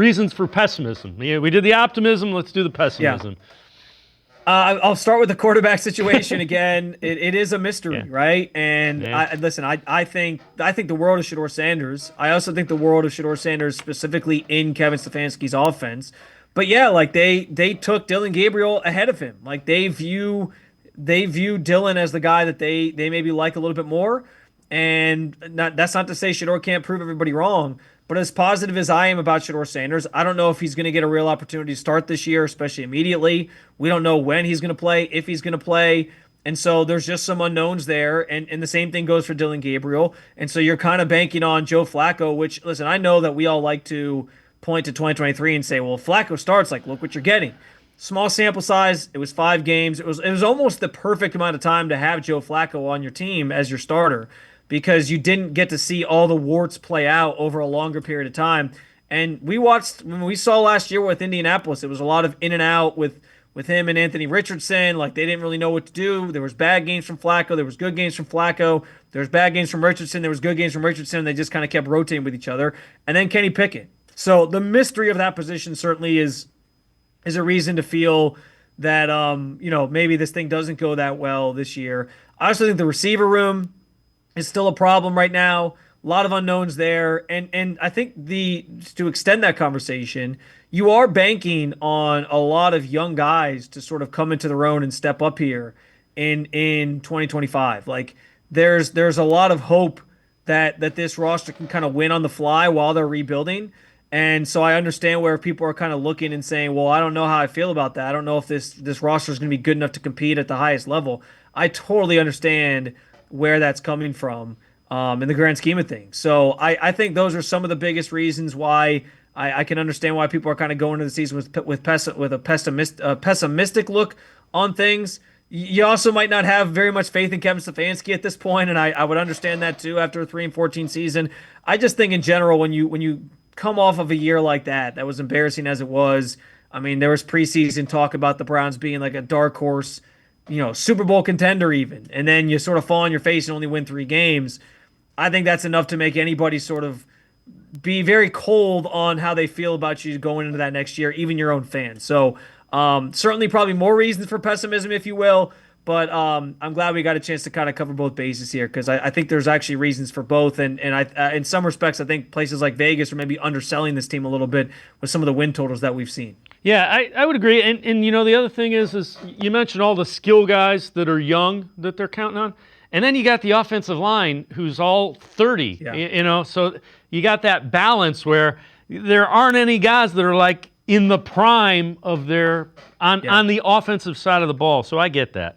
Reasons for pessimism. Yeah, we did the optimism. Let's do the pessimism. Yeah. I'll start with the quarterback situation again. It is a mystery, right? And I think the world of Shedeur Sanders. I also think the world of Shedeur Sanders specifically in Kevin Stefanski's offense. But yeah, like they took Dylan Gabriel ahead of him. Like they view Dylan as the guy that they maybe like a little bit more. And that's not to say Shedeur can't prove everybody wrong. But as positive as I am about Shedeur Sanders, I don't know if he's going to get a real opportunity to start this year, especially immediately. We don't know when he's going to play, if he's going to play. And so there's just some unknowns there. And the same thing goes for Dylan Gabriel. And so you're kind of banking on Joe Flacco, which, listen, I know that we all like to point to 2023 and say, well, if Flacco starts, like, look what you're getting. Small sample size. It was 5 games. It was almost the perfect amount of time to have Joe Flacco on your team as your starter, because you didn't get to see all the warts play out over a longer period of time. And when we saw last year with Indianapolis, it was a lot of in and out with him and Anthony Richardson. Like, they didn't really know what to do. There was bad games from Flacco. There was good games from Flacco. There was bad games from Richardson. There was good games from Richardson. And they just kind of kept rotating with each other. And then Kenny Pickett. So the mystery of that position certainly is a reason to feel that, maybe this thing doesn't go that well this year. I also think the receiver room is still a problem right now. A lot of unknowns there. And I think to extend that conversation, you are banking on a lot of young guys to sort of come into their own and step up here in 2025. Like there's a lot of hope that this roster can kind of win on the fly while they're rebuilding. And so I understand where people are kind of looking and saying, well, I don't know how I feel about that. I don't know if this roster is going to be good enough to compete at the highest level. I totally understand where that's coming from in the grand scheme of things. So I think those are some of the biggest reasons why I can understand why people are kind of going into the season with a pessimistic look on things. You also might not have very much faith in Kevin Stefanski at this point, and I would understand that too after a 3-14 season. I just think in general, when you come off of a year like that was embarrassing as it was. I mean, there was preseason talk about the Browns being like a dark horse, Super Bowl contender even, and then you sort of fall on your face and only win 3 games. I think that's enough to make anybody sort of be very cold on how they feel about you going into that next year, even your own fans. So certainly probably more reasons for pessimism, if you will, but I'm glad we got a chance to kind of cover both bases here, because I think there's actually reasons for both, and I in some respects I think places like Vegas are maybe underselling this team a little bit with some of the win totals that we've seen. Yeah, I would agree. And the other thing is you mentioned all the skill guys that are young that they're counting on. And then you got the offensive line who's all 30, so you got that balance where there aren't any guys that are like in the prime of their on the offensive side of the ball. So I get that.